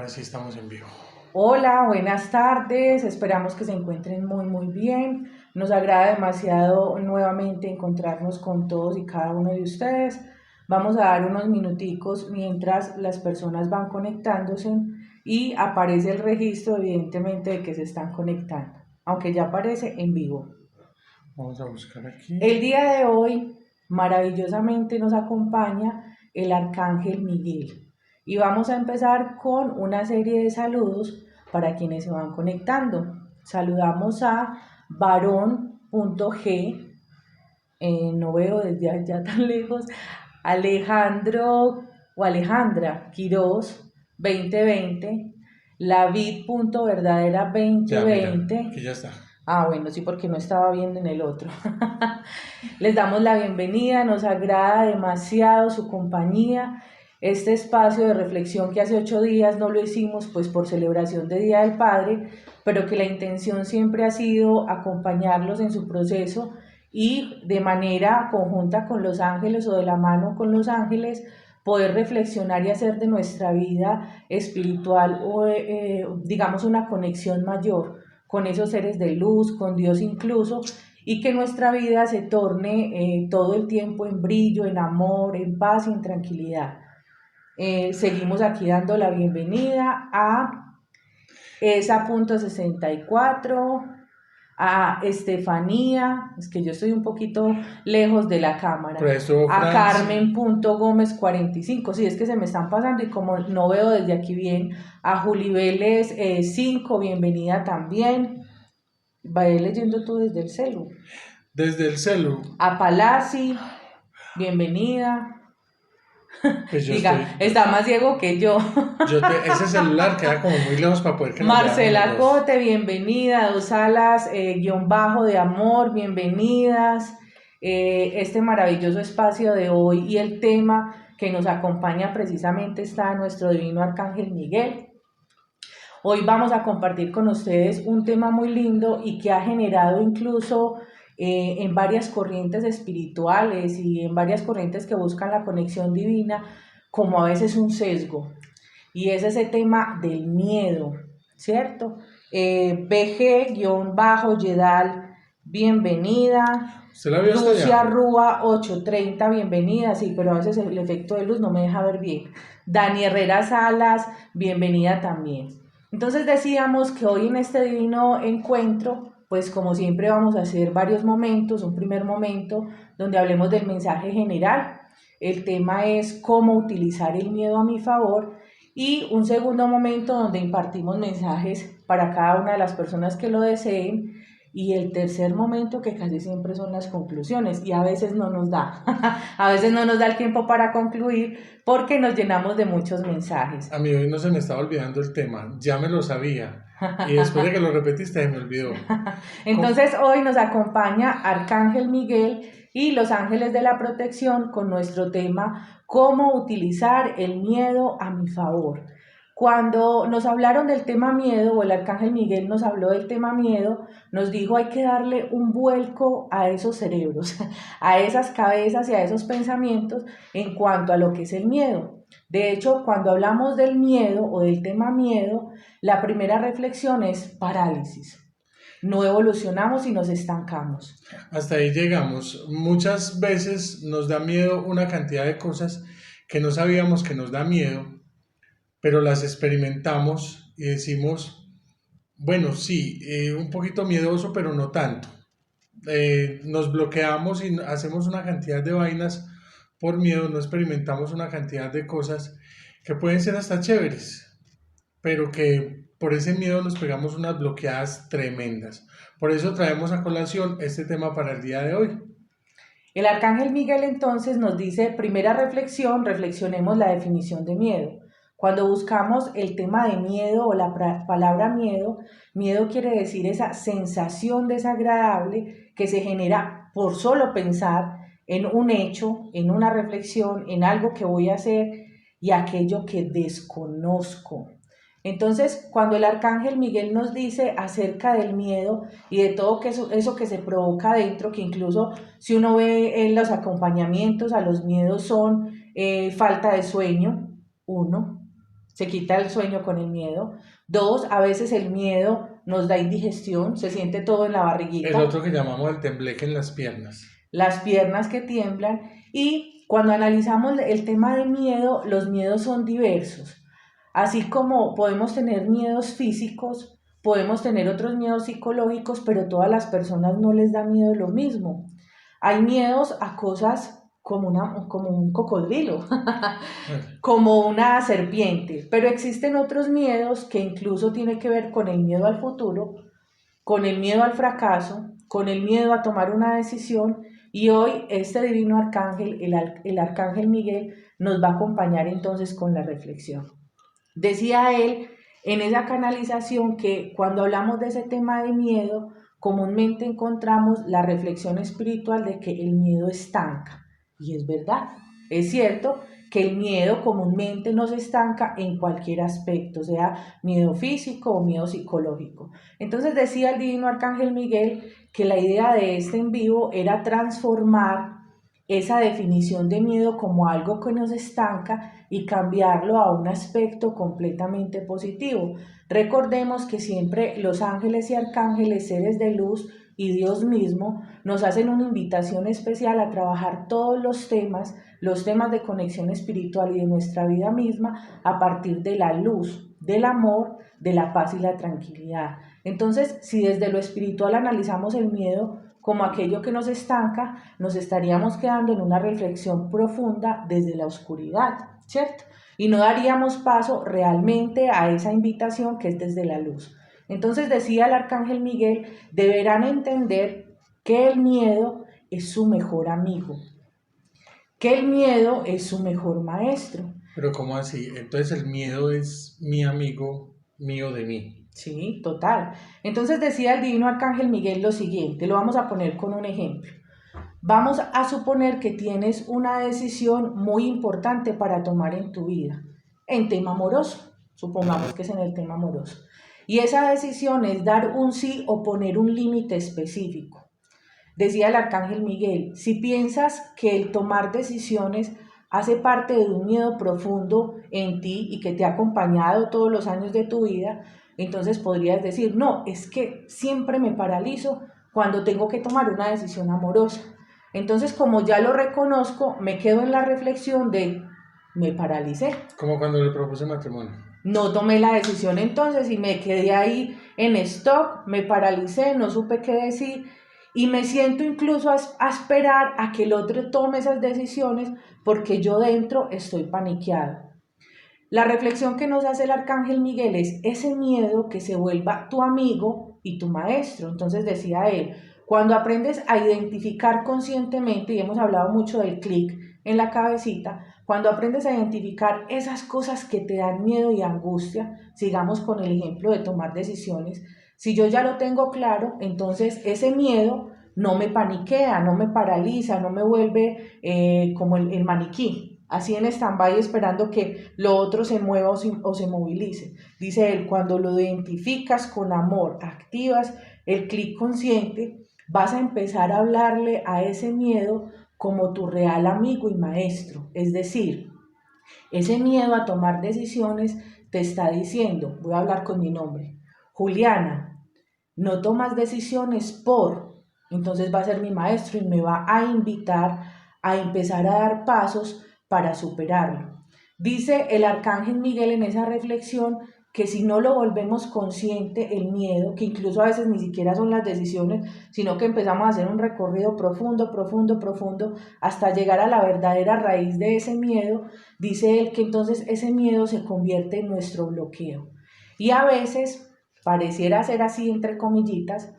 Ahora sí estamos en vivo. Hola, buenas tardes, esperamos que se encuentren muy bien. Nos agrada demasiado nuevamente encontrarnos con todos y cada uno de ustedes. Vamos a dar unos minuticos mientras las personas van conectándose y aparece el registro evidentemente de que se están conectando, aunque ya aparece en vivo. Vamos a buscar aquí. El día de hoy maravillosamente nos acompaña el Arcángel Miguel y vamos a empezar con una serie de saludos para quienes se van conectando. Saludamos a varón.g, no veo desde allá tan lejos, Alejandro o Alejandra Quiroz 2020, Lavid.verdadera Ya, mira, 2020. aquí ya está. Ah, bueno, sí, porque no estaba viendo en el otro. Les damos la bienvenida, nos agrada demasiado su compañía. Este espacio de reflexión que hace 8 días no lo hicimos pues por celebración de Día del Padre, pero que la intención siempre ha sido acompañarlos en su proceso y de manera conjunta con los ángeles o de la mano con los ángeles poder reflexionar y hacer de nuestra vida espiritual o digamos una conexión mayor con esos seres de luz, con Dios incluso, y que nuestra vida se torne todo el tiempo en brillo, en amor, en paz y en tranquilidad. Seguimos aquí dando la bienvenida a esa.64, a Estefanía, es que yo estoy un poquito lejos de la cámara, Pero esto, a Franz, Carmen.gómez45, sí, es que se me están pasando y como no veo desde aquí bien, a Julibeles 5, bienvenida también, vaya leyendo tú desde el celu, desde el celu, a Palazzi, bienvenida, pues yo diga, estoy, está más ciego que yo. ese celular queda como muy lejos para poder que nos veamos los Marcela dos. Cote, bienvenida. Dos Alas, guión bajo de amor, bienvenidas. Este maravilloso espacio de hoy y el tema que nos acompaña precisamente está nuestro divino Arcángel Miguel. Hoy vamos a compartir con ustedes un tema muy lindo y que ha generado incluso en varias corrientes espirituales y en varias corrientes que buscan la conexión divina, como a veces un sesgo. Y es ese tema del miedo, ¿cierto? BG-Yedal, bienvenida. ¿Usted la vio hasta Lucia allá? Rúa 830, bienvenida, sí, pero a veces el efecto de luz no me deja ver bien. Dani Herrera Salas, bienvenida también. Entonces decíamos que hoy en este divino encuentro, pues como siempre vamos a hacer varios momentos, un primer momento donde hablemos del mensaje general, el tema es cómo utilizar el miedo a mi favor y un segundo momento donde impartimos mensajes para cada una de las personas que lo deseen y el tercer momento que casi siempre son las conclusiones y a veces no nos da, a veces no nos da el tiempo para concluir porque nos llenamos de muchos mensajes. A mí hoy no se me estaba olvidando el tema, ya me lo sabía. Y después de que lo repetiste, se me olvidó. Entonces hoy nos acompaña Arcángel Miguel y los ángeles de la protección con nuestro tema cómo utilizar el miedo a mi favor. Cuando nos hablaron del tema miedo, o el Arcángel Miguel nos habló del tema miedo, nos dijo hay que darle un vuelco a esos cerebros, a esas cabezas y a esos pensamientos en cuanto a lo que es el miedo. De hecho, cuando hablamos del miedo o del tema miedo, la primera reflexión es parálisis. No evolucionamos y nos estancamos. Hasta ahí llegamos. Muchas veces nos da miedo una cantidad de cosas que no sabíamos que nos da miedo, pero las experimentamos y decimos, bueno, sí, un poquito miedoso, pero no tanto. Nos bloqueamos y hacemos una cantidad de vainas por miedo, no experimentamos una cantidad de cosas que pueden ser hasta chéveres, pero que por ese miedo nos pegamos unas bloqueadas tremendas. Por eso traemos a colación este tema para el día de hoy. El Arcángel Miguel entonces nos dice, primera reflexión, reflexionemos la definición de miedo. Cuando buscamos el tema de miedo o la palabra miedo, miedo quiere decir esa sensación desagradable que se genera por solo pensar en un hecho, en una reflexión, en algo que voy a hacer y aquello que desconozco. Entonces, cuando el Arcángel Miguel nos dice acerca del miedo y de todo eso que se provoca dentro, que incluso si uno ve en los acompañamientos a los miedos son falta de sueño, uno, se quita el sueño con el miedo. 2, a veces el miedo nos da indigestión, se siente todo en la El barriguita, otro que llamamos el tembleque en las piernas. las piernas que tiemblan. Y cuando analizamos el tema de miedo, los miedos son diversos. Así como podemos tener miedos físicos, podemos tener otros miedos psicológicos, pero todas las personas no les da miedo lo mismo. Hay miedos a cosas como un cocodrilo, como una serpiente, pero existen otros miedos que incluso tienen que ver con el miedo al futuro, con el miedo al fracaso, con el miedo a tomar una decisión. Y hoy este divino arcángel, el arcángel Miguel, nos va a acompañar entonces con la reflexión. Decía él en esa canalización que cuando hablamos de ese tema de miedo, comúnmente encontramos la reflexión espiritual de que el miedo estanca. Y es verdad, es cierto que el miedo comúnmente nos estanca en cualquier aspecto, sea miedo físico o miedo psicológico. Entonces decía el divino arcángel Miguel que la idea de este en vivo era transformar esa definición de miedo como algo que nos estanca y cambiarlo a un aspecto completamente positivo. Recordemos que siempre los ángeles y arcángeles, seres de luz y Dios mismo, nos hacen una invitación especial a trabajar todos los temas de conexión espiritual y de nuestra vida misma a partir de la luz, del amor, de la paz y la tranquilidad. Entonces, si desde lo espiritual analizamos el miedo como aquello que nos estanca, nos estaríamos quedando en una reflexión profunda desde la oscuridad, ¿cierto? Y no daríamos paso realmente a esa invitación que es desde la luz. Entonces decía el arcángel Miguel, deberán entender que el miedo es su mejor amigo, que el miedo es su mejor maestro. Pero ¿cómo así? Entonces el miedo es mi amigo mío de mí. Sí, total. Entonces decía el divino arcángel Miguel lo siguiente, lo vamos a poner con un ejemplo. Vamos a suponer que tienes una decisión muy importante para tomar en tu vida, en tema amoroso, supongamos que es en el tema amoroso. Y esa decisión es dar un sí o poner un límite específico. Decía el arcángel Miguel, si piensas que el tomar decisiones hace parte de un miedo profundo en ti y que te ha acompañado todos los años de tu vida, entonces podrías decir, no, es que siempre me paralizo cuando tengo que tomar una decisión amorosa. Entonces, como ya lo reconozco, me quedo en la reflexión de, me paralicé. Como cuando le propuse matrimonio. No tomé la decisión entonces y me quedé ahí en stock, me paralicé, no supe qué decir y me siento incluso a esperar a que el otro tome esas decisiones porque yo dentro estoy paniqueado. La reflexión que nos hace el arcángel Miguel es ese miedo que se vuelva tu amigo y tu maestro. Entonces decía él, cuando aprendes a identificar conscientemente, y hemos hablado mucho del clic en la cabecita, cuando aprendes a identificar esas cosas que te dan miedo y angustia, sigamos con el ejemplo de tomar decisiones, si yo ya lo tengo claro, entonces ese miedo no me paniquea, no me paraliza, no me vuelve como el maniquí, así en stand-by esperando que lo otro se mueva o se movilice. Dice él, cuando lo identificas con amor, activas el clic consciente, vas a empezar a hablarle a ese miedo como tu real amigo y maestro. Es decir, ese miedo a tomar decisiones te está diciendo, voy a hablar con mi nombre, Juliana, no tomas decisiones entonces va a ser mi maestro y me va a invitar a empezar a dar pasos para superarlo. Dice el arcángel Miguel en esa reflexión que si no lo volvemos consciente, el miedo, que incluso a veces ni siquiera son las decisiones, sino que empezamos a hacer un recorrido profundo, profundo, profundo, hasta llegar a la verdadera raíz de ese miedo, dice él que entonces ese miedo se convierte en nuestro bloqueo. Y a veces pareciera ser así, entre comillitas,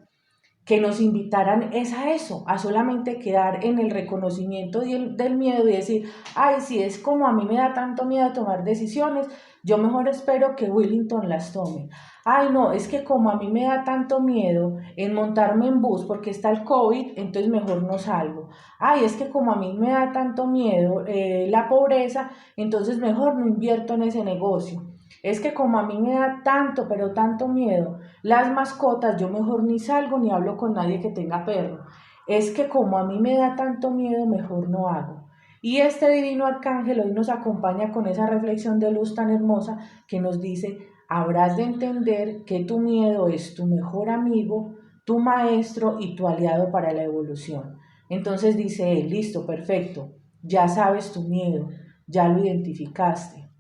que nos invitaran es a eso, a solamente quedar en el reconocimiento del miedo y decir, ay, si es como a mí me da tanto miedo tomar decisiones, yo mejor espero que Willington las tome. Ay, no, es que como a mí me da tanto miedo en montarme en bus porque está el COVID, entonces mejor no salgo. Ay, es que como a mí me da tanto miedo la pobreza, entonces mejor no invierto en ese negocio. Es que como a mí me da tanto, pero tanto miedo las mascotas, yo mejor ni salgo ni hablo con nadie que tenga perro. Es que como a mí me da tanto miedo, mejor no hago. Y este divino arcángel hoy nos acompaña con esa reflexión de luz tan hermosa que nos dice, habrás de entender que tu miedo es tu mejor amigo, tu maestro y tu aliado para la evolución. Entonces dice él, listo, perfecto, ya sabes tu miedo, ya lo identificaste.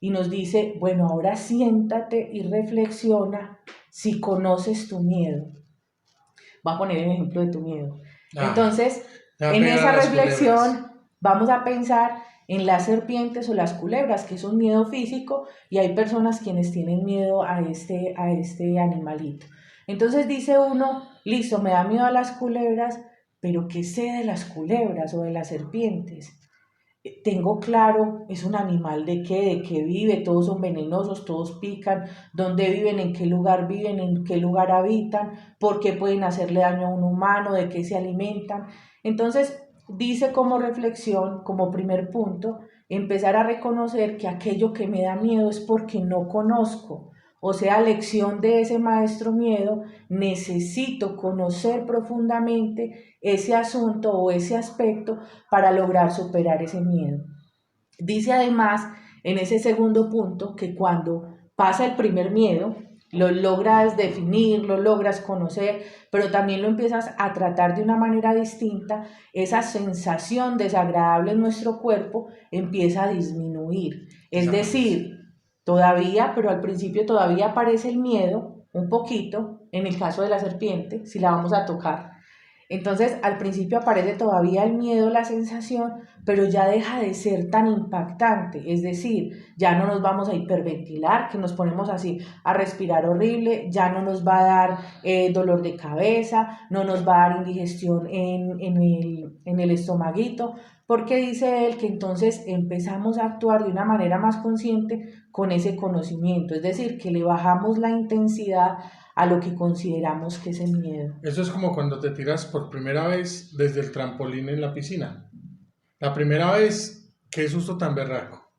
Y nos dice, bueno, ahora siéntate y reflexiona si conoces tu miedo. Voy a poner el ejemplo de tu miedo. Ah, Entonces, me va a en pegar a esa las culebras. reflexión vamos a pensar en las serpientes o las culebras, que es un miedo físico, y hay personas quienes tienen miedo a este animalito. Entonces dice uno, listo, me da miedo a las culebras, pero ¿qué sé de las culebras o de las serpientes? Tengo claro, es un animal de qué vive, todos son venenosos, todos pican, dónde viven, en qué lugar habitan, por qué pueden hacerle daño a un humano, de qué se alimentan. Entonces, dice como reflexión, como primer punto, empezar a reconocer que aquello que me da miedo es porque no conozco. O sea, lección de ese maestro miedo, necesito conocer profundamente ese asunto o ese aspecto para lograr superar ese miedo. Dice además en ese segundo punto que cuando pasa el primer miedo, lo logras definir, lo logras conocer, pero también lo empiezas a tratar de una manera distinta, esa sensación desagradable en nuestro cuerpo empieza a disminuir. Es Desaparece. decir, todavía, pero al principio todavía aparece el miedo, un poquito, en el caso de la serpiente, si la vamos a tocar, entonces, al principio aparece todavía el miedo, la sensación, pero ya deja de ser tan impactante. Es decir, ya no nos vamos a hiperventilar, que nos ponemos así a respirar horrible, ya no nos va a dar dolor de cabeza, no nos va a dar indigestión en el estomaguito, porque dice él que entonces empezamos a actuar de una manera más consciente con ese conocimiento. Es decir, que le bajamos la intensidad a lo que consideramos que es el miedo. Eso es como cuando te tiras por primera vez desde el trampolín en la piscina. La primera vez, qué susto tan berraco.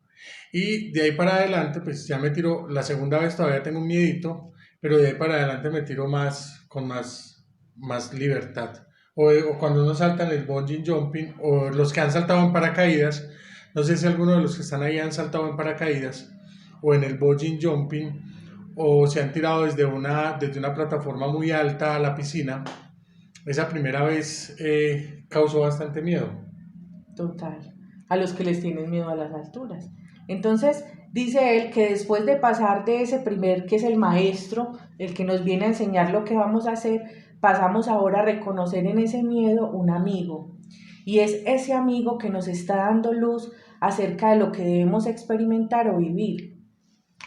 Y de ahí para adelante, pues ya me tiro, la segunda vez todavía tengo un miedito, pero de ahí para adelante me tiro más, con más libertad. O cuando uno salta en el bungee jumping, o los que han saltado en paracaídas, no sé si alguno de los que están ahí han saltado en paracaídas, o en el bungee jumping, o se han tirado desde una plataforma muy alta a la piscina. Esa primera vez causó bastante miedo. Total, a los que les tienen miedo a las alturas. Entonces, dice él que después de pasar de ese primer, que es el maestro, el que nos viene a enseñar lo que vamos a hacer, pasamos ahora a reconocer en ese miedo un amigo. Y es ese amigo que nos está dando luz acerca de lo que debemos experimentar o vivir.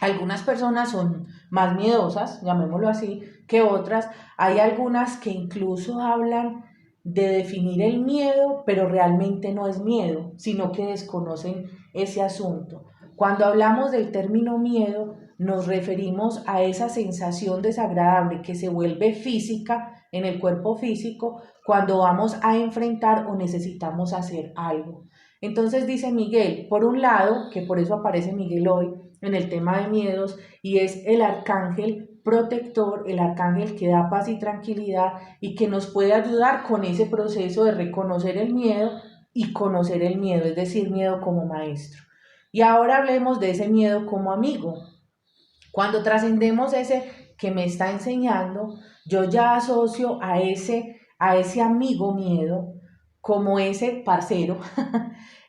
Algunas personas son más miedosas, llamémoslo así, que otras. Hay algunas que incluso hablan de definir el miedo, pero realmente no es miedo, sino que desconocen ese asunto. Cuando hablamos del término miedo, nos referimos a esa sensación desagradable que se vuelve física en el cuerpo físico cuando vamos a enfrentar o necesitamos hacer algo. Entonces dice Miguel, por un lado, que por eso aparece Miguel hoy, en el tema de miedos y es el arcángel protector, el arcángel que da paz y tranquilidad y que nos puede ayudar con ese proceso de reconocer el miedo y conocer el miedo, es decir, miedo como maestro. Y ahora hablemos de ese miedo como amigo. Cuando trascendemos ese que me está enseñando, yo ya asocio a ese amigo miedo como ese parcero,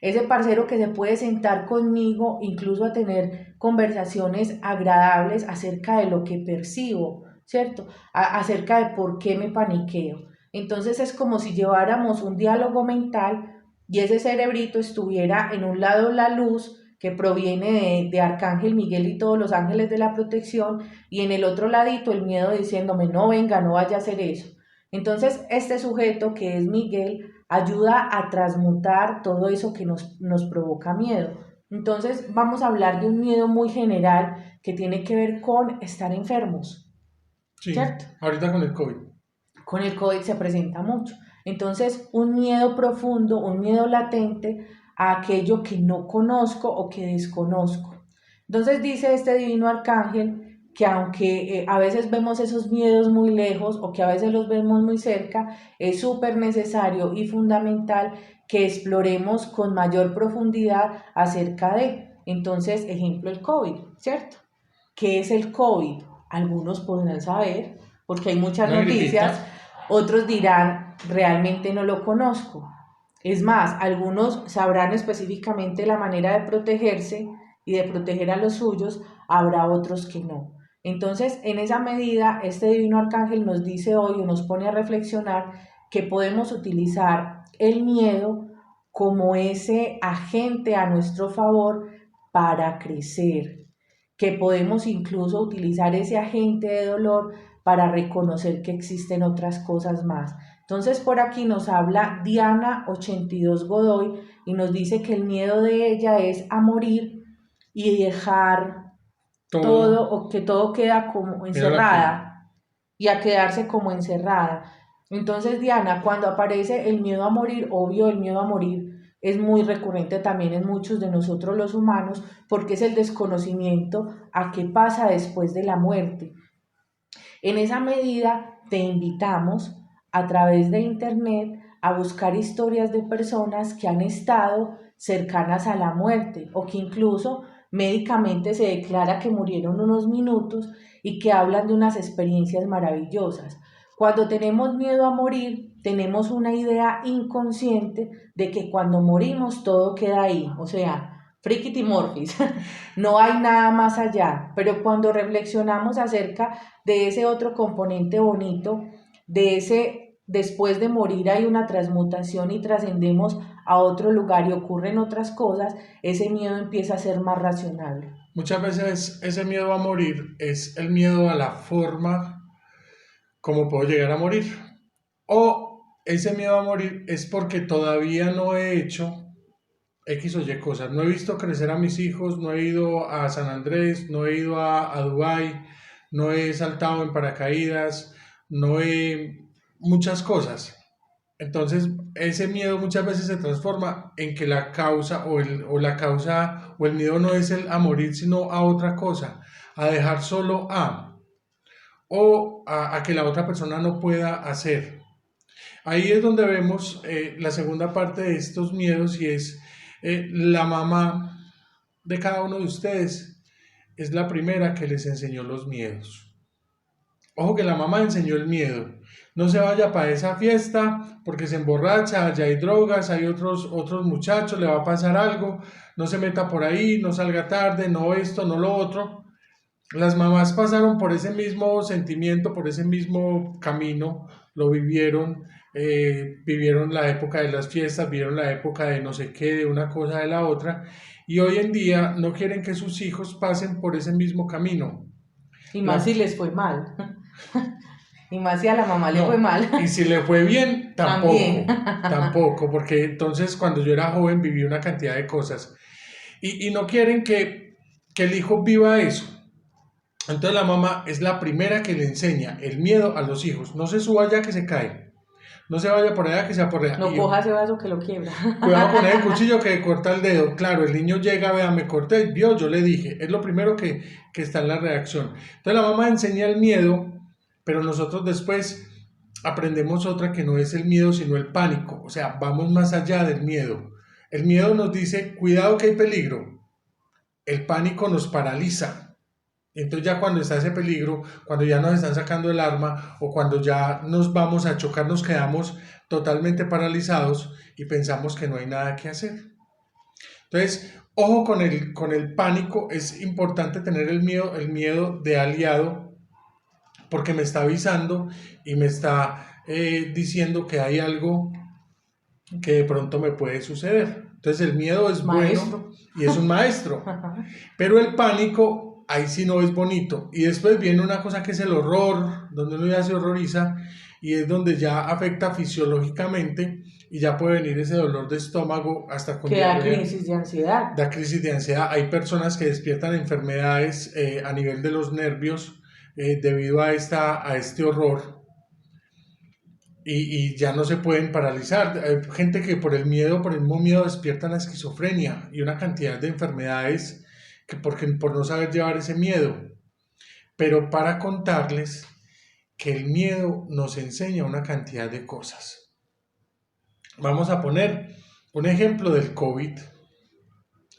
ese parcero que se puede sentar conmigo, incluso a tener conversaciones agradables acerca de lo que percibo, ¿cierto? Acerca de por qué me paniqueo. Entonces es como si lleváramos un diálogo mental y ese cerebrito estuviera en un lado la luz que proviene de Arcángel Miguel y todos los ángeles de la protección, y en el otro ladito el miedo diciéndome, no venga, no vaya a hacer eso. Entonces, este sujeto que es Miguel ayuda a transmutar todo eso que nos provoca miedo. Entonces, vamos a hablar de un miedo muy general que tiene que ver con estar enfermos, Sí, ¿cierto? ahorita con el COVID. Con el COVID se presenta mucho. Entonces, un miedo profundo, un miedo latente a aquello que no conozco o que desconozco. Entonces dice este divino arcángel que aunque a veces vemos esos miedos muy lejos o que a veces los vemos muy cerca, es súper necesario y fundamental que exploremos con mayor profundidad acerca de. Entonces, ejemplo, el COVID, ¿cierto? ¿Qué es el COVID? Algunos podrán saber, porque hay muchas Una noticias, gripita. otros dirán, realmente no lo conozco. Es más, algunos sabrán específicamente la manera de protegerse y de proteger a los suyos, habrá otros que no. Entonces, en esa medida, este divino arcángel nos dice hoy o nos pone a reflexionar que podemos utilizar el miedo como ese agente a nuestro favor para crecer, que podemos incluso utilizar ese agente de dolor para reconocer que existen otras cosas más. Entonces por aquí nos habla Diana 82 Godoy y nos dice que el miedo de ella es a morir y dejar todo Todo. o que todo queda como Míralo aquí. encerrada y a quedarse como encerrada. Entonces, Diana, cuando aparece el miedo a morir, obvio, el miedo a morir es muy recurrente también en muchos de nosotros los humanos porque es el desconocimiento a qué pasa después de la muerte. En esa medida, te invitamos a través de Internet a buscar historias de personas que han estado cercanas a la muerte o que incluso médicamente se declara que murieron unos minutos y que hablan de unas experiencias maravillosas. Cuando tenemos miedo a morir, tenemos una idea inconsciente de que cuando morimos todo queda ahí, o sea, frikity morphis, no hay nada más allá, pero cuando reflexionamos acerca de ese otro componente bonito, de ese después de morir hay una transmutación y trascendemos a otro lugar y ocurren otras cosas, ese miedo empieza a ser más racional. Muchas veces ese miedo a morir es el miedo a la forma como puedo llegar a morir. O ese miedo a morir es porque todavía no he hecho X o Y cosas. No he visto crecer a mis hijos, no he ido a San Andrés, no he ido a Dubái, no he saltado en paracaídas, no he... muchas cosas. Entonces, ese miedo muchas veces se transforma en que la causa o la causa o el miedo no es el a morir, sino a otra cosa, a dejar solo a que la otra persona no pueda hacer. Ahí es donde vemos la segunda parte de estos miedos y es la mamá de cada uno de ustedes es la primera que les enseñó los miedos. Ojo que la mamá enseñó el miedo. No se vaya para esa fiesta porque se emborracha, allá hay drogas, hay otros muchachos, le va a pasar algo, no se meta por ahí, no salga tarde, no esto, no lo otro. Las mamás pasaron por ese mismo sentimiento, por ese mismo camino, lo vivieron, vivieron la época de las fiestas, vivieron la época de no sé qué, de una cosa de la otra, y hoy en día no quieren que sus hijos pasen por ese mismo camino. Y más La, si les fue mal. Y más si a la mamá le fue no, mal. y si le fue bien, También. tampoco, tampoco, porque entonces cuando yo era joven viví una cantidad de cosas, y no quieren que el hijo viva eso. Entonces la mamá es la primera que le enseña el miedo a los hijos. No se suba ya que se cae. No se vaya por allá que se aporrea. No Y coja ese vaso que lo quiebra. cuidado con el cuchillo que corta el dedo. Claro, el niño llega, vea, me corté, vio, yo le dije. Es lo primero que está en la reacción. Entonces la mamá enseña el miedo, pero nosotros después aprendemos otra que no es el miedo, sino el pánico. O sea, vamos más allá del miedo. El miedo nos dice, cuidado que hay peligro. El pánico nos paraliza. Entonces ya cuando está ese peligro, cuando ya nos están sacando el arma o cuando ya nos vamos a chocar, nos quedamos totalmente paralizados y pensamos que no hay nada que hacer. Entonces, ojo con el pánico, es importante tener el miedo de aliado porque me está avisando y me está diciendo que hay algo que de pronto me puede suceder. Entonces el miedo es bueno Maestro. y es un maestro. Pero el pánico, ahí sí no es bonito. Y después viene una cosa que es el horror, donde uno ya se horroriza y es donde ya afecta fisiológicamente y ya puede venir ese dolor de estómago hasta con Que da diarrea, crisis de ansiedad. da crisis de ansiedad. Hay personas que despiertan enfermedades a nivel de los nervios debido a este horror y ya no se pueden paralizar. Hay gente que por el mismo miedo despierta la esquizofrenia y una cantidad de enfermedades que por no saber llevar ese miedo. pero para contarles que el miedo nos enseña una cantidad de cosas. Vamos a poner un ejemplo del COVID.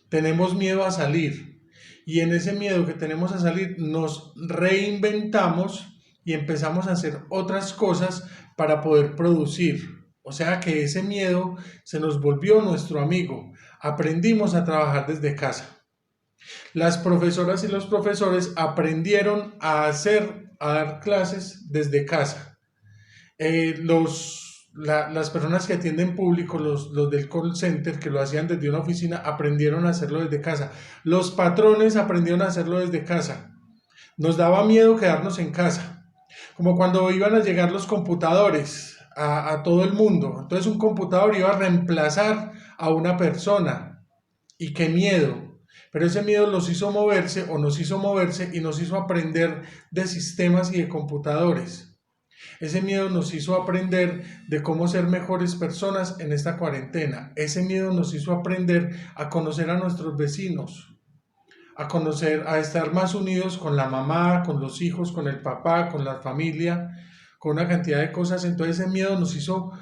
Tenemos miedo a salir y en ese miedo que tenemos a salir nos reinventamos y empezamos a hacer otras cosas para poder producir. O sea que ese miedo se nos volvió nuestro amigo. Aprendimos a trabajar desde casa. Las profesoras y los profesores aprendieron a dar clases desde casa. Las personas que atienden público, los del call center que lo hacían desde una oficina, aprendieron a hacerlo desde casa. Los patrones aprendieron a hacerlo desde casa. Nos daba miedo quedarnos en casa, como cuando iban a llegar los computadores a todo el mundo. Entonces un computador iba a reemplazar a una persona. Y qué miedo. Pero ese miedo nos hizo moverse y nos hizo aprender de sistemas y de computadores. Ese miedo nos hizo aprender de cómo ser mejores personas en esta cuarentena. Ese miedo nos hizo aprender a conocer a nuestros vecinos, a conocer, a estar más unidos con la mamá, con los hijos, con el papá, con la familia, con una cantidad de cosas. Entonces ese miedo nos hizo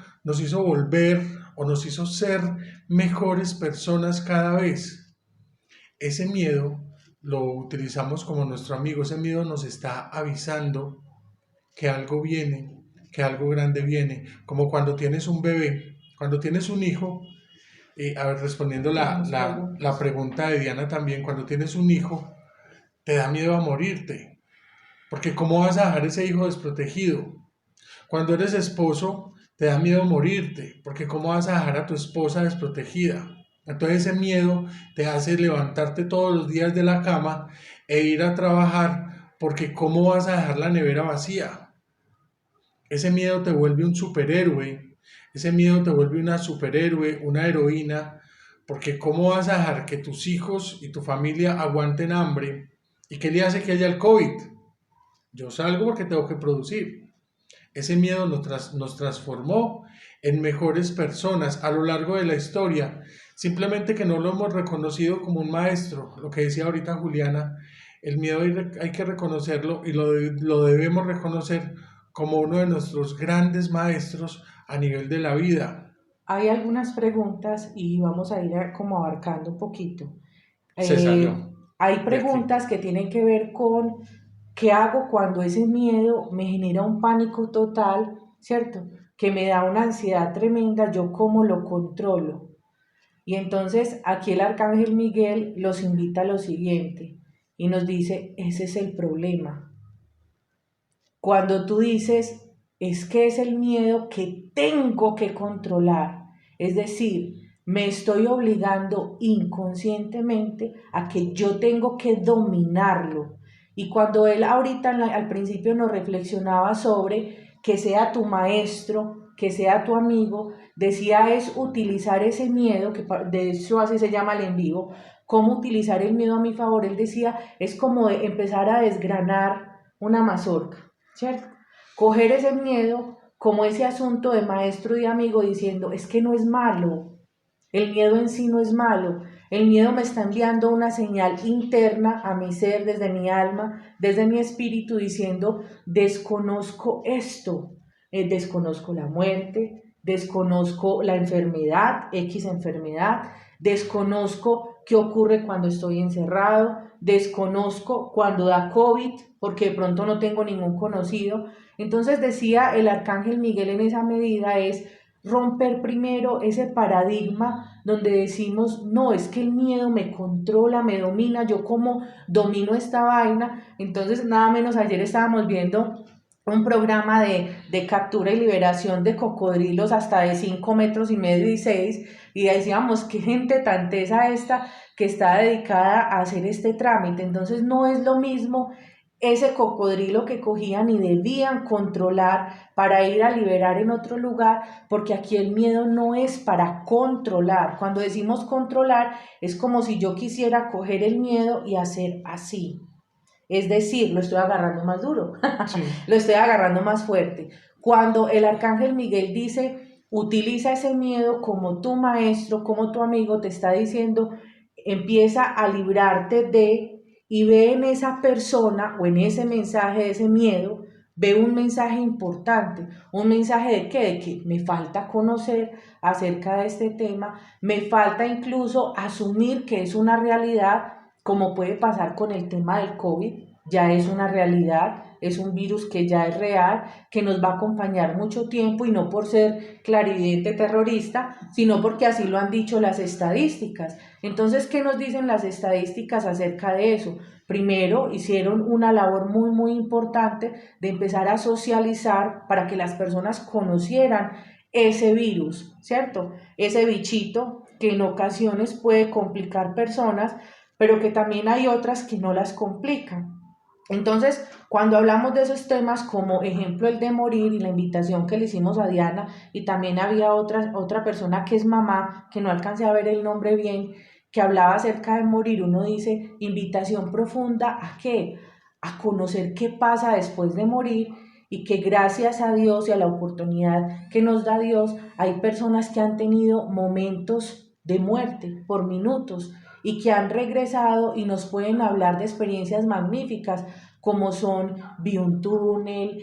volver o nos hizo ser mejores personas cada vez. Ese miedo lo utilizamos como nuestro amigo. Ese miedo nos está avisando que algo viene, que algo grande viene, como cuando tienes un bebé, cuando tienes un hijo, a ver, respondiendo la pregunta de Diana también, cuando tienes un hijo, te da miedo a morirte, porque ¿cómo vas a dejar ese hijo desprotegido? Cuando eres esposo, te da miedo morirte, porque ¿cómo vas a dejar a tu esposa desprotegida? Entonces ese miedo te hace levantarte todos los días de la cama e ir a trabajar, porque ¿cómo vas a dejar la nevera vacía? Ese miedo te vuelve un superhéroe, ese miedo te vuelve una superhéroe, una heroína, porque ¿cómo vas a dejar que tus hijos y tu familia aguanten hambre? ¿Y qué le hace que haya el COVID? Yo salgo porque tengo que producir. Ese miedo nos transformó en mejores personas a lo largo de la historia, simplemente que no lo hemos reconocido como un maestro, lo que decía ahorita Juliana, el miedo hay que reconocerlo y lo debemos reconocer como uno de nuestros grandes maestros a nivel de la vida. Hay algunas preguntas y vamos a ir como abarcando un poquito. Se salió Hay de aquí. preguntas que tienen que ver con qué hago cuando ese miedo me genera un pánico total, ¿cierto? Que me da una ansiedad tremenda, yo cómo lo controlo. Y entonces aquí el arcángel Miguel los invita a lo siguiente y nos dice, ese es el problema. Cuando tú dices, es que es el miedo que tengo que controlar, es decir, me estoy obligando inconscientemente a que yo tengo que dominarlo. Y cuando él ahorita al principio nos reflexionaba sobre que sea tu maestro, que sea tu amigo, decía es utilizar ese miedo, que de hecho así se llama el en vivo, cómo utilizar el miedo a mi favor. Él decía, es como empezar a desgranar una mazorca. ¿Cierto? Coger ese miedo como ese asunto de maestro y amigo diciendo, es que no es malo, el miedo en sí no es malo, el miedo me está enviando una señal interna a mi ser, desde mi alma, desde mi espíritu, diciendo, desconozco esto, desconozco la muerte, desconozco la enfermedad, X enfermedad, desconozco qué ocurre cuando estoy encerrado, desconozco cuando da COVID, porque de pronto no tengo ningún conocido. Entonces decía el arcángel Miguel en esa medida es romper primero ese paradigma donde decimos, no, es que el miedo me controla, me domina, yo como domino esta vaina. Entonces nada menos ayer estábamos viendo un programa de captura y liberación de cocodrilos hasta de 5,5 metros y 6, y decíamos, qué gente tan tesa esta que está dedicada a hacer este trámite. Entonces no es lo mismo ese cocodrilo que cogían y debían controlar para ir a liberar en otro lugar, porque aquí el miedo no es para controlar. Cuando decimos controlar, es como si yo quisiera coger el miedo y hacer así. Es decir, lo estoy agarrando más duro, Sí. lo estoy agarrando más fuerte. Cuando el arcángel Miguel dice, utiliza ese miedo como tu maestro, como tu amigo, te está diciendo, empieza a librarte de y ve en esa persona o en ese mensaje, ese miedo, ve un mensaje importante, un mensaje de qué, de que me falta conocer acerca de este tema, me falta incluso asumir que es una realidad, como puede pasar con el tema del COVID, ya es una realidad, es un virus que ya es real, que nos va a acompañar mucho tiempo y no por ser clarividente terrorista, sino porque así lo han dicho las estadísticas. Entonces, ¿qué nos dicen las estadísticas acerca de eso? Primero, hicieron una labor muy importante de empezar a socializar para que las personas conocieran ese virus, ¿cierto? Ese bichito que en ocasiones puede complicar personas, pero que también hay otras que no las complican. Entonces, cuando hablamos de esos temas, como ejemplo el de morir y la invitación que le hicimos a Diana, y también había otra persona que es mamá, que no alcancé a ver el nombre bien, que hablaba acerca de morir, uno dice, invitación profunda, ¿a qué? A conocer qué pasa después de morir y que gracias a Dios y a la oportunidad que nos da Dios, hay personas que han tenido momentos de muerte por minutos y que han regresado y nos pueden hablar de experiencias magníficas como son vi un túnel,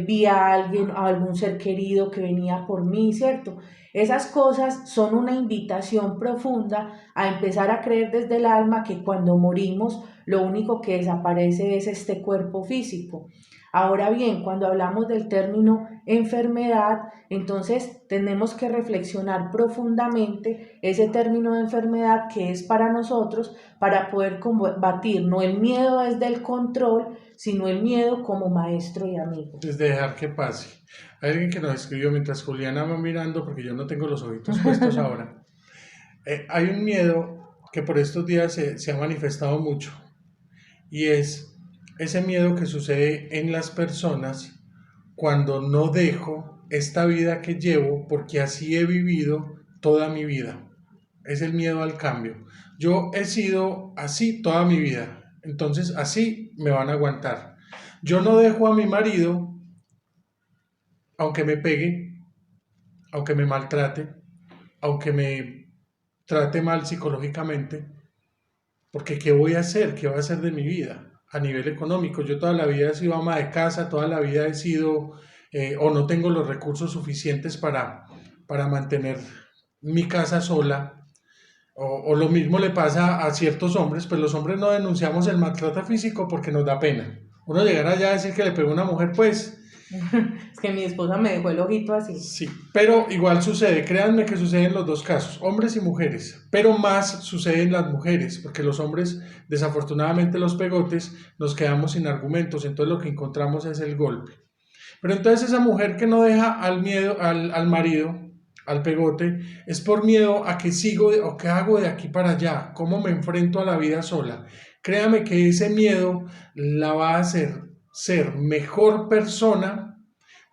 vi a alguien, a algún ser querido que venía por mí, ¿cierto? Esas cosas son una invitación profunda a empezar a creer desde el alma que cuando morimos lo único que desaparece es este cuerpo físico. Ahora bien, cuando hablamos del término enfermedad, entonces tenemos que reflexionar profundamente ese término de enfermedad que es para nosotros para poder combatir no el miedo desde el control, sino el miedo como maestro y amigo. Es dejar que pase. Hay alguien que nos escribió mientras Juliana va mirando, porque yo no tengo los ojitos puestos ahora. Hay un miedo que por estos días se ha manifestado mucho y es ese miedo que sucede en las personas cuando no dejo esta vida que llevo porque así he vivido toda mi vida. Es el miedo al cambio. Yo he sido así toda mi vida, entonces así me van a aguantar. Yo no dejo a mi marido, aunque me pegue, aunque me maltrate, aunque me trate mal psicológicamente, porque ¿qué voy a hacer? ¿Qué va a hacer de mi vida? A nivel económico, yo toda la vida he sido ama de casa, toda la vida he sido, o no tengo los recursos suficientes para mantener mi casa sola, o lo mismo le pasa a ciertos hombres, pues los hombres no denunciamos el maltrato físico porque nos da pena. Uno llegar allá a decir que le pegó a una mujer, pues Es que mi esposa me dejó el ojito así. sí, pero igual sucede, créanme que sucede en los dos casos, hombres y mujeres, pero más sucede en las mujeres, porque los hombres, desafortunadamente los pegotes, nos quedamos sin argumentos, entonces lo que encontramos es el golpe. Pero entonces esa mujer que no deja al miedo, al marido, al pegote, es por miedo a que sigo o qué hago de aquí para allá, cómo me enfrento a la vida sola. Créame que ese miedo la va a hacer ser mejor persona,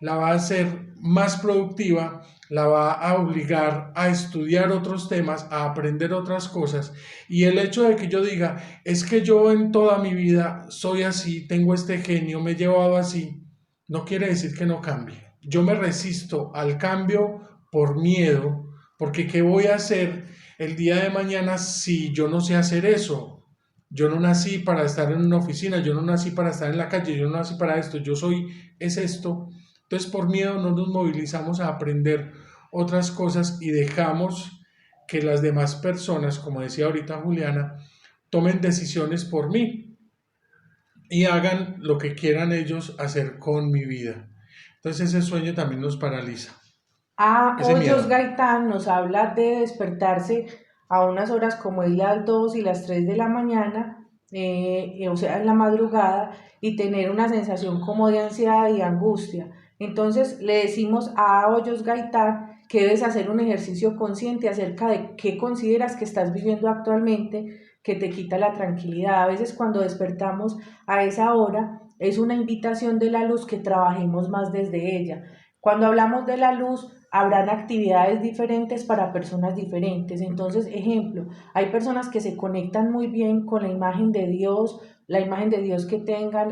la va a hacer más productiva, la va a obligar a estudiar otros temas, a aprender otras cosas. Y el hecho de que yo diga, es que yo en toda mi vida soy así, tengo este genio, me he llevado así, no quiere decir que no cambie. Yo me resisto al cambio por miedo, porque ¿qué voy a hacer el día de mañana si yo no sé hacer eso? Yo no nací para estar en una oficina, yo no nací para estar en la calle, yo no nací para esto, yo soy, es esto. Entonces por miedo no nos movilizamos a aprender otras cosas y dejamos que las demás personas, como decía ahorita Juliana, tomen decisiones por mí y hagan lo que quieran ellos hacer con mi vida. Entonces ese sueño también nos paraliza, A ese Hoyos miedo. Gaitán nos habla de despertarse a unas horas como es las 2 y las 3 de la mañana, o sea, en la madrugada, y tener una sensación como de ansiedad y angustia. Entonces le decimos a Hoyos Gaitán que debes hacer un ejercicio consciente acerca de qué consideras que estás viviendo actualmente, que te quita la tranquilidad. A veces cuando despertamos a esa hora es una invitación de la luz que trabajemos más desde ella. Cuando hablamos de la luz, habrán actividades diferentes para personas diferentes. Entonces, ejemplo, hay personas que se conectan muy bien con la imagen de Dios que tengan,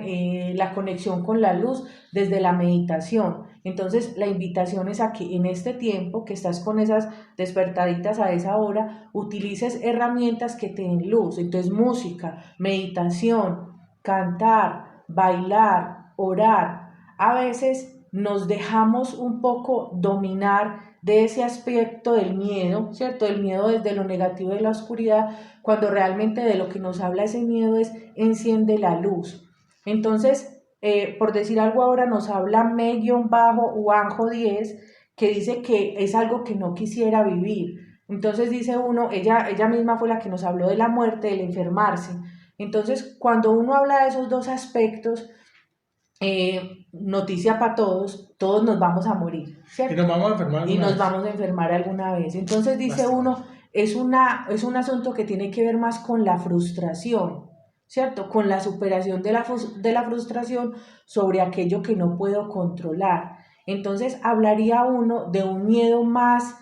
la conexión con la luz desde la meditación. Entonces, la invitación es a que en este tiempo que estás con esas despertaditas a esa hora, utilices herramientas que te den luz. Entonces, música, meditación, cantar, bailar, orar. A veces nos dejamos un poco dominar de ese aspecto del miedo, ¿cierto? El miedo desde lo negativo de la oscuridad, cuando realmente de lo que nos habla ese miedo es enciende la luz. Entonces, por decir algo ahora, nos habla me-Juanjo 10, que dice que es algo que no quisiera vivir. Entonces dice uno, ella misma fue la que nos habló de la muerte, del enfermarse. Entonces, cuando uno habla de esos dos aspectos, noticia para todos, todos nos vamos a morir, Y ¿cierto? nos vamos a enfermar Y alguna nos vez. vamos a enfermar alguna vez. Entonces dice Lástima. uno, es un asunto que tiene que ver más con la frustración, ¿cierto? Con la superación de la frustración sobre aquello que no puedo controlar. Entonces hablaría uno de un miedo más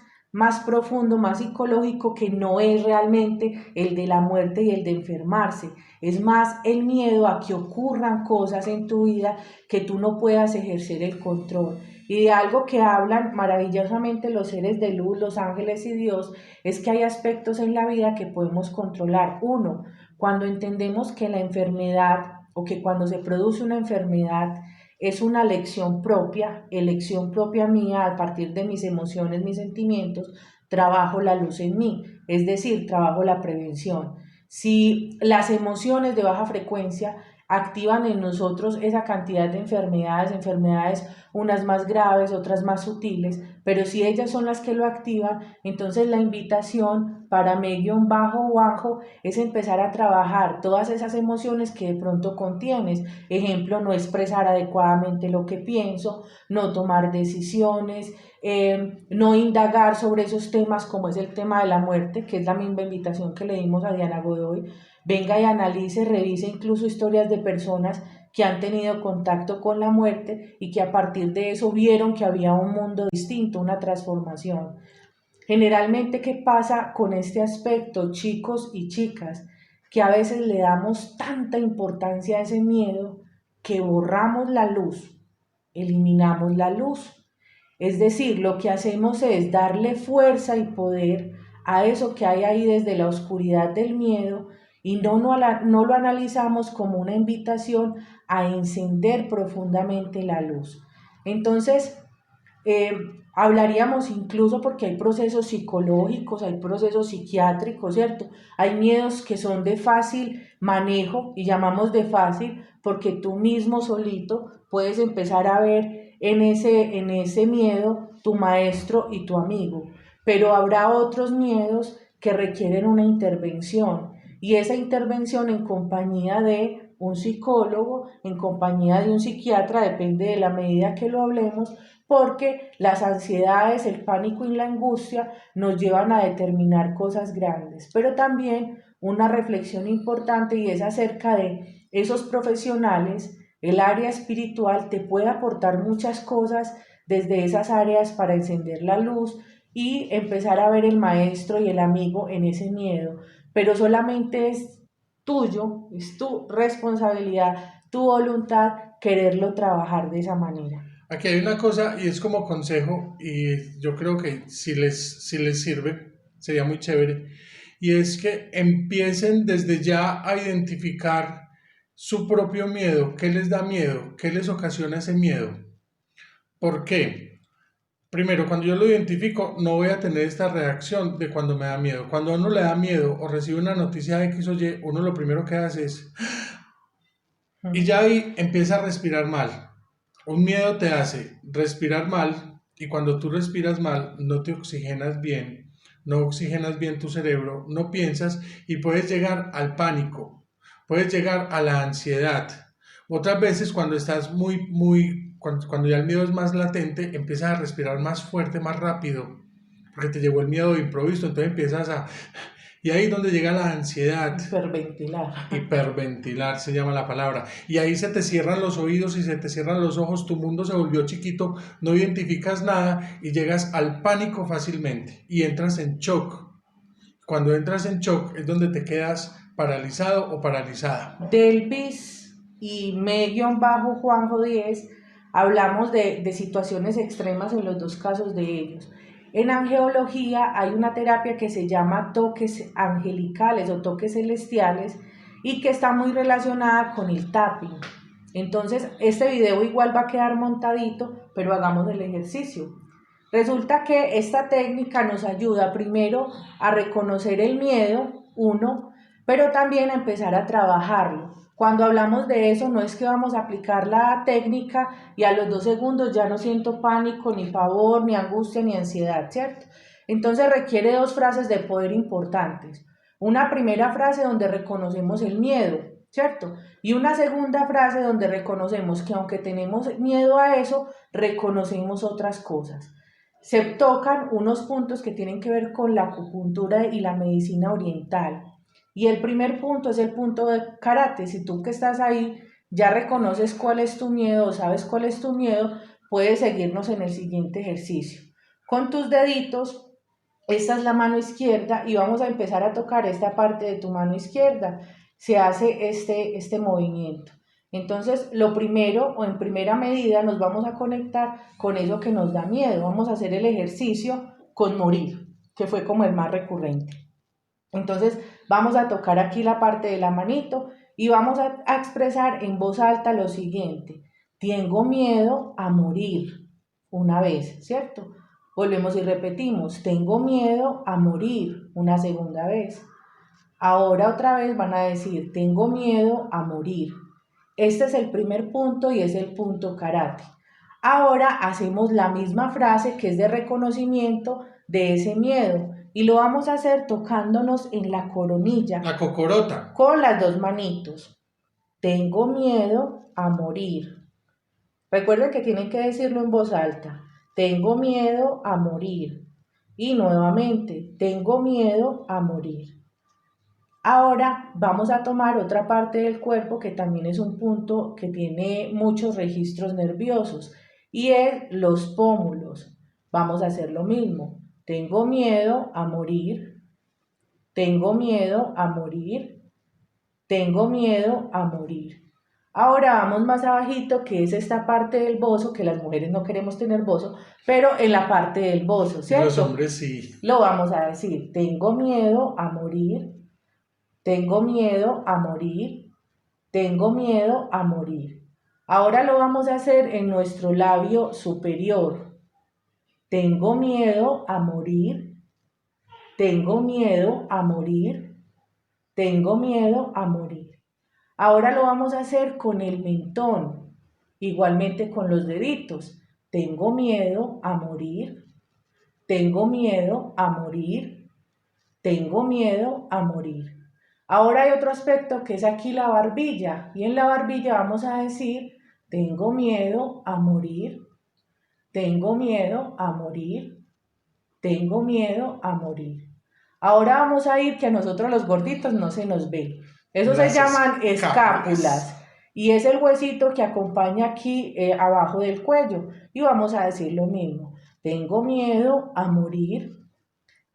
profundo, más psicológico, que no es realmente el de la muerte y el de enfermarse. Es más el miedo a que ocurran cosas en tu vida que tú no puedas ejercer el control. Y de algo que hablan maravillosamente los seres de luz, los ángeles y Dios, es que hay aspectos en la vida que podemos controlar. Uno, cuando entendemos que la enfermedad o que cuando se produce una enfermedad es una elección propia mía a partir de mis emociones, mis sentimientos, trabajo la luz en mí, es decir, trabajo la prevención. Si las emociones de baja frecuencia activan en nosotros esa cantidad de enfermedades unas más graves, otras más sutiles, pero si ellas son las que lo activan, entonces la invitación para me-Juanjo es empezar a trabajar todas esas emociones que de pronto contienes. Ejemplo, no expresar adecuadamente lo que pienso, no tomar decisiones, no indagar sobre esos temas como es el tema de la muerte, que es la misma invitación que le dimos a Diana Godoy. Venga y analice, revise incluso historias de personas que han tenido contacto con la muerte y que a partir de eso vieron que había un mundo distinto, una transformación. Generalmente, ¿qué pasa con este aspecto, chicos y chicas? Que a veces le damos tanta importancia a ese miedo que borramos la luz, eliminamos la luz. Es decir, lo que hacemos es darle fuerza y poder a eso que hay ahí desde la oscuridad del miedo y no lo analizamos como una invitación a encender profundamente la luz. Entonces, eh, hablaríamos incluso porque hay procesos psicológicos, hay procesos psiquiátricos, ¿cierto? Hay miedos que son de fácil manejo y llamamos de fácil porque tú mismo solito puedes empezar a ver en ese miedo tu maestro y tu amigo, pero habrá otros miedos que requieren una intervención y esa intervención en compañía de un psicólogo, en compañía de un psiquiatra, depende de la medida que lo hablemos, porque las ansiedades, el pánico y la angustia nos llevan a determinar cosas grandes, pero también una reflexión importante y es acerca de esos profesionales. El área espiritual te puede aportar muchas cosas desde esas áreas para encender la luz y empezar a ver el maestro y el amigo en ese miedo, pero solamente es tuyo, es tu responsabilidad, tu voluntad quererlo trabajar de esa manera. Aquí hay una cosa y es como consejo y yo creo que si les sirve, sería muy chévere. Y es que empiecen desde ya a identificar su propio miedo, qué les da miedo, qué les ocasiona ese miedo. ¿Por qué? Primero, cuando yo lo identifico, no voy a tener esta reacción de cuando me da miedo. Cuando a uno le da miedo o recibe una noticia de X o Y, uno lo primero que hace es y ya ahí empieza a respirar mal. Un miedo te hace respirar mal y cuando tú respiras mal no te oxigenas bien, no oxigenas bien tu cerebro, no piensas y puedes llegar al pánico, puedes llegar a la ansiedad. Otras veces cuando estás cuando ya el miedo es más latente, empiezas a respirar más fuerte, más rápido, porque te llegó el miedo de improviso, entonces empiezas a Y ahí es donde llega la ansiedad. Hiperventilar. Hiperventilar se llama la palabra. Y ahí se te cierran los oídos y se te cierran los ojos, tu mundo se volvió chiquito, no identificas nada y llegas al pánico fácilmente y entras en shock. Cuando entras en shock es donde te quedas paralizado o paralizada. Delvis y me-Juanjo 10 hablamos de situaciones extremas en los dos casos de ellos. En angeología hay una terapia que se llama toques angelicales o toques celestiales y que está muy relacionada con el tapping. Entonces, este video igual va a quedar montadito, pero hagamos el ejercicio. Resulta que esta técnica nos ayuda primero a reconocer el miedo, uno, pero también a empezar a trabajarlo. Cuando hablamos de eso, no es que vamos a aplicar la técnica y a los 2 segundos ya no siento pánico, ni pavor, ni angustia, ni ansiedad, ¿cierto? Entonces requiere 2 frases de poder importantes. Una primera frase donde reconocemos el miedo, ¿cierto? Y una segunda frase donde reconocemos que aunque tenemos miedo a eso, reconocemos otras cosas. Se tocan unos puntos que tienen que ver con la acupuntura y la medicina oriental. Y el primer punto es el punto de karate. Si tú que estás ahí ya reconoces cuál es tu miedo o sabes cuál es tu miedo, puedes seguirnos en el siguiente ejercicio. Con tus deditos, esta es la mano izquierda y vamos a empezar a tocar esta parte de tu mano izquierda. Se hace este movimiento. Entonces, lo primero o en primera medida nos vamos a conectar con eso que nos da miedo. Vamos a hacer el ejercicio con morir, que fue como el más recurrente. Entonces, vamos a tocar aquí la parte de la manito y vamos a expresar en voz alta lo siguiente. Tengo miedo a morir. Una vez, ¿cierto? Volvemos y repetimos. Tengo miedo a morir. Una segunda vez. Ahora otra vez van a decir, tengo miedo a morir. Este es el primer punto y es el punto karate. Ahora hacemos la misma frase que es de reconocimiento de ese miedo y lo vamos a hacer tocándonos en la coronilla. La cocorota. Con las 2 manitos. Tengo miedo a morir. Recuerden que tienen que decirlo en voz alta. Tengo miedo a morir. Y nuevamente, tengo miedo a morir. Ahora vamos a tomar otra parte del cuerpo que también es un punto que tiene muchos registros nerviosos y es los pómulos. Vamos a hacer lo mismo. Tengo miedo a morir. Tengo miedo a morir. Tengo miedo a morir. Ahora vamos más abajito, que es esta parte del bozo, que las mujeres no queremos tener bozo, pero en la parte del bozo, ¿cierto? Los hombres sí. Lo vamos a decir. Tengo miedo a morir. Tengo miedo a morir. Tengo miedo a morir. Ahora lo vamos a hacer en nuestro labio superior. Tengo miedo a morir. Tengo miedo a morir. Tengo miedo a morir. Ahora lo vamos a hacer con el mentón, igualmente con los deditos. Tengo miedo a morir. Tengo miedo a morir. Tengo miedo a morir. Ahora hay otro aspecto que es aquí la barbilla. Y en la barbilla vamos a decir, tengo miedo a morir. Tengo miedo a morir. Tengo miedo a morir. Ahora vamos a ir que a nosotros los gorditos no se nos ve. Eso se llaman escápulas. Y es el huesito que acompaña aquí abajo del cuello. Y vamos a decir lo mismo. Tengo miedo a morir.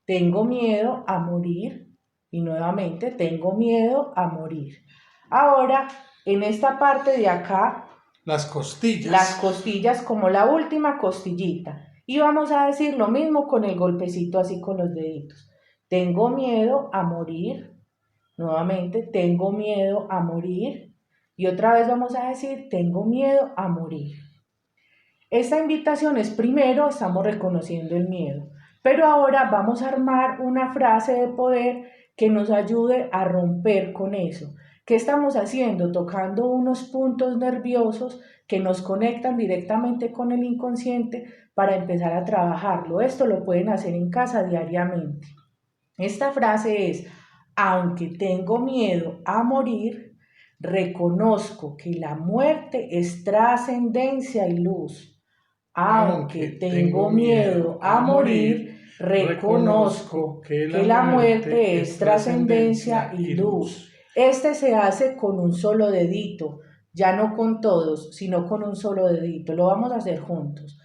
Tengo miedo a morir. Y nuevamente, tengo miedo a morir. Ahora, en esta parte de acá, las costillas. Las costillas como la última costillita. Y vamos a decir lo mismo con el golpecito así con los deditos. Tengo miedo a morir. Nuevamente, tengo miedo a morir. Y otra vez vamos a decir, tengo miedo a morir. Esta invitación es primero, estamos reconociendo el miedo. Pero ahora vamos a armar una frase de poder que nos ayude a romper con eso. ¿Qué estamos haciendo? Tocando unos puntos nerviosos que nos conectan directamente con el inconsciente para empezar a trabajarlo. Esto lo pueden hacer en casa diariamente. Esta frase es, aunque tengo miedo a morir, reconozco que la muerte es trascendencia y luz. Aunque tengo miedo a morir, Reconozco que la muerte es trascendencia y luz. Este se hace con un solo dedito, ya no con todos, sino con un solo dedito. Lo vamos a hacer juntos.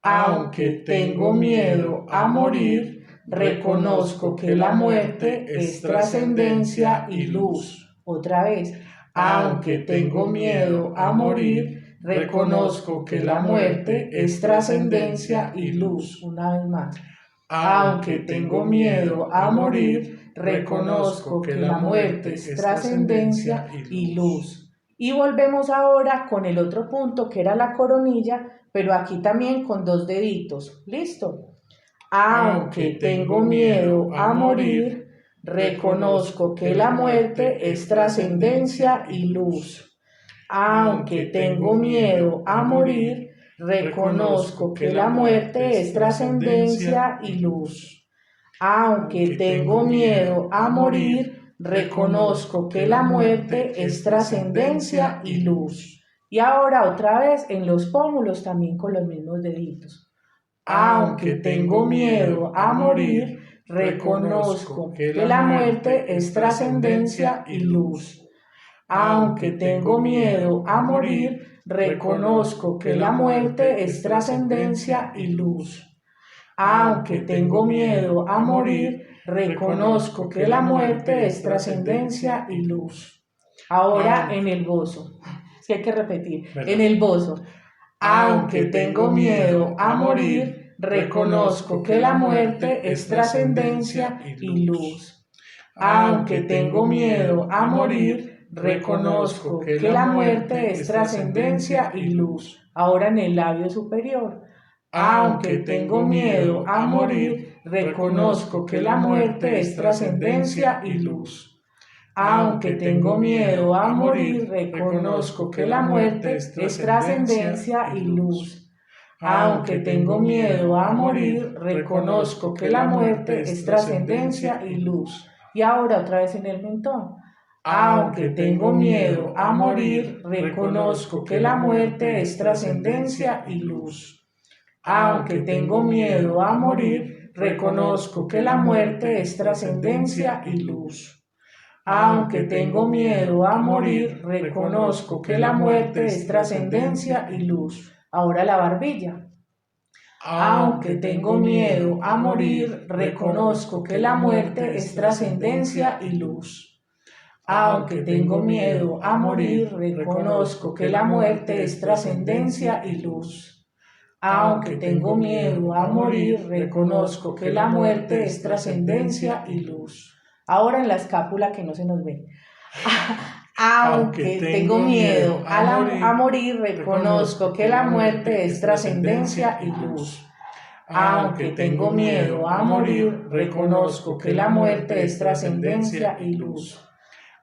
Aunque tengo miedo a morir, reconozco que la muerte es trascendencia y luz. Otra vez. Aunque tengo miedo a morir, reconozco que la muerte es trascendencia y luz. Una vez más. Aunque tengo miedo a morir, reconozco que la muerte es trascendencia y luz. Y volvemos ahora con el otro punto que era la coronilla, pero aquí también con 2 deditos. ¿Listo? Aunque tengo miedo a morir, reconozco que la muerte es trascendencia y luz. Aunque tengo miedo a morir, reconozco que la muerte es trascendencia y luz. Aunque tengo miedo a morir, reconozco que la muerte es trascendencia y luz. Y ahora otra vez en los pómulos también con los mismos deditos. Aunque tengo miedo a morir, reconozco que la muerte es trascendencia y luz. Aunque tengo miedo a morir, reconozco que la muerte es trascendencia y luz. Aunque tengo miedo a morir, reconozco que la muerte es trascendencia y luz. Ahora en el bozo. Es que hay que repetir. En el bozo. Aunque tengo miedo a morir, reconozco que la muerte es trascendencia y luz. Aunque tengo miedo a morir, reconozco que la muerte es trascendencia y luz. Ahora en el labio superior. Aunque tengo miedo a morir, reconozco que la muerte es trascendencia y luz. Aunque tengo miedo a morir, reconozco que la muerte es trascendencia y luz. Aunque tengo miedo a morir, reconozco que la muerte es trascendencia y luz. Y ahora otra vez en el mentón. Aunque tengo miedo a morir, reconozco que la muerte es trascendencia y luz. Aunque tengo miedo a morir, reconozco que la muerte es trascendencia y luz. Aunque tengo miedo a morir, reconozco que la muerte es trascendencia y luz. Ahora la barbilla. Aunque tengo miedo a morir, reconozco que la muerte es trascendencia y luz. Aunque tengo miedo a morir, reconozco que la muerte es trascendencia y luz. Aunque tengo miedo a morir, reconozco que la muerte es trascendencia y luz. Ahora en la escápula que no se nos ve. Aunque tengo miedo a morir, reconozco que la muerte es trascendencia y luz. Aunque tengo miedo a morir, reconozco que la muerte es trascendencia y luz.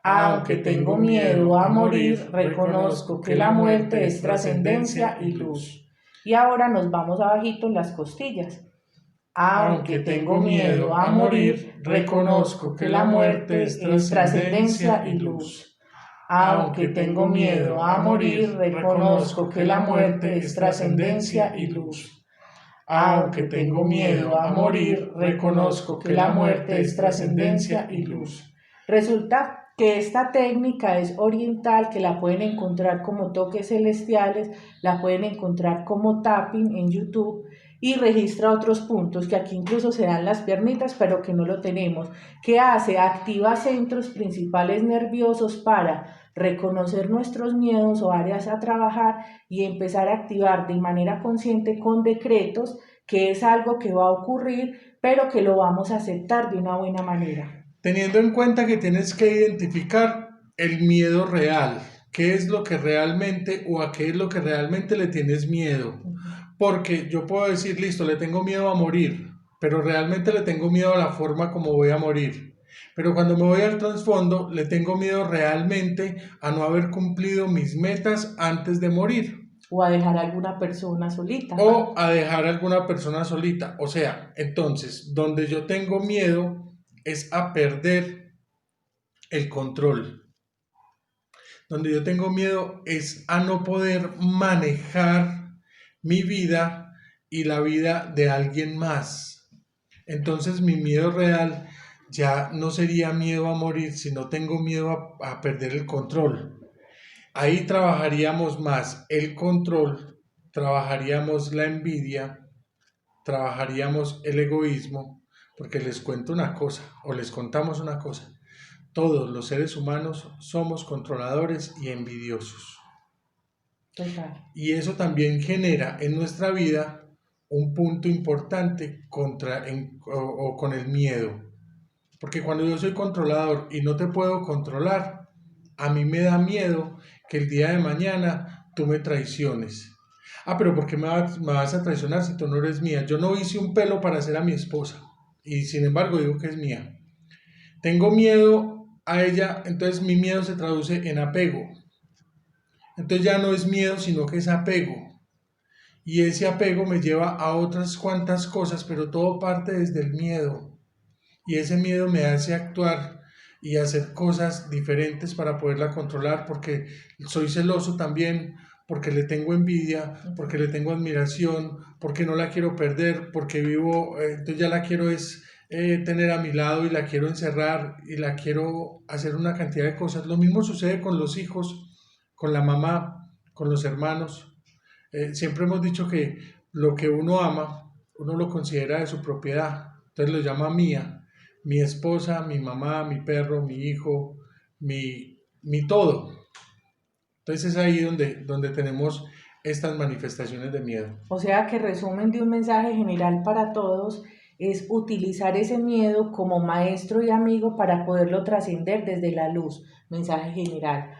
Aunque tengo miedo a morir, reconozco que la muerte es trascendencia y luz. Y ahora nos vamos abajito en las costillas. Aunque tengo miedo a morir, reconozco que la muerte es trascendencia y luz. Aunque tengo miedo a morir, reconozco que la muerte es trascendencia y luz. Aunque tengo miedo a morir, reconozco que la muerte es trascendencia y luz. Resulta que esta técnica es oriental, que la pueden encontrar como toques celestiales, la pueden encontrar como tapping en YouTube y registra otros puntos que aquí incluso se dan las piernitas, pero que no lo tenemos. ¿Qué hace? Activa centros principales nerviosos para reconocer nuestros miedos o áreas a trabajar y empezar a activar de manera consciente con decretos, que es algo que va a ocurrir, pero que lo vamos a aceptar de una buena manera. Teniendo en cuenta que tienes que identificar el miedo real, qué es lo que realmente o a qué es lo que realmente le tienes miedo. Porque yo puedo decir, listo, le tengo miedo a morir, pero realmente le tengo miedo a la forma como voy a morir. Pero cuando me voy al trasfondo, le tengo miedo realmente a no haber cumplido mis metas antes de morir. O a dejar a alguna persona solita. O a dejar a alguna persona solita. O sea, entonces, donde yo tengo miedo es a perder el control. Donde yo tengo miedo es a no poder manejar mi vida y la vida de alguien más. entonces mi miedo real ya no sería miedo a morir, sino tengo miedo a perder el control. Ahí trabajaríamos más el control, trabajaríamos la envidia, trabajaríamos el egoísmo, porque les cuento una cosa, o les contamos una cosa. Todos los seres humanos somos controladores y envidiosos. Total. Y eso también genera en nuestra vida un punto importante o con el miedo. Porque cuando yo soy controlador y no te puedo controlar, a mí me da miedo que el día de mañana tú me traiciones. Ah, pero ¿por qué me vas a traicionar si tú no eres mía? Yo no hice un pelo para ser a mi esposa y sin embargo digo que es mía. Tengo miedo a ella, entonces mi miedo se traduce en apego. Entonces ya no es miedo, sino que es apego. Y ese apego me lleva a otras cuantas cosas, pero todo parte desde el miedo. Y ese miedo me hace actuar y hacer cosas diferentes para poderla controlar, porque soy celoso también, porque le tengo envidia, porque le tengo admiración, porque no la quiero perder, porque vivo, entonces ya la quiero tener a mi lado y la quiero encerrar y la quiero hacer una cantidad de cosas. Lo mismo sucede con los hijos, con la mamá, con los hermanos. Siempre hemos dicho que lo que uno ama, uno lo considera de su propiedad, entonces lo llama mía, mi esposa, mi mamá, mi perro, mi hijo, mi todo. Entonces es ahí donde tenemos estas manifestaciones de miedo. O sea que resumen de un mensaje general para todos es utilizar ese miedo como maestro y amigo para poderlo trascender desde la luz. Mensaje general.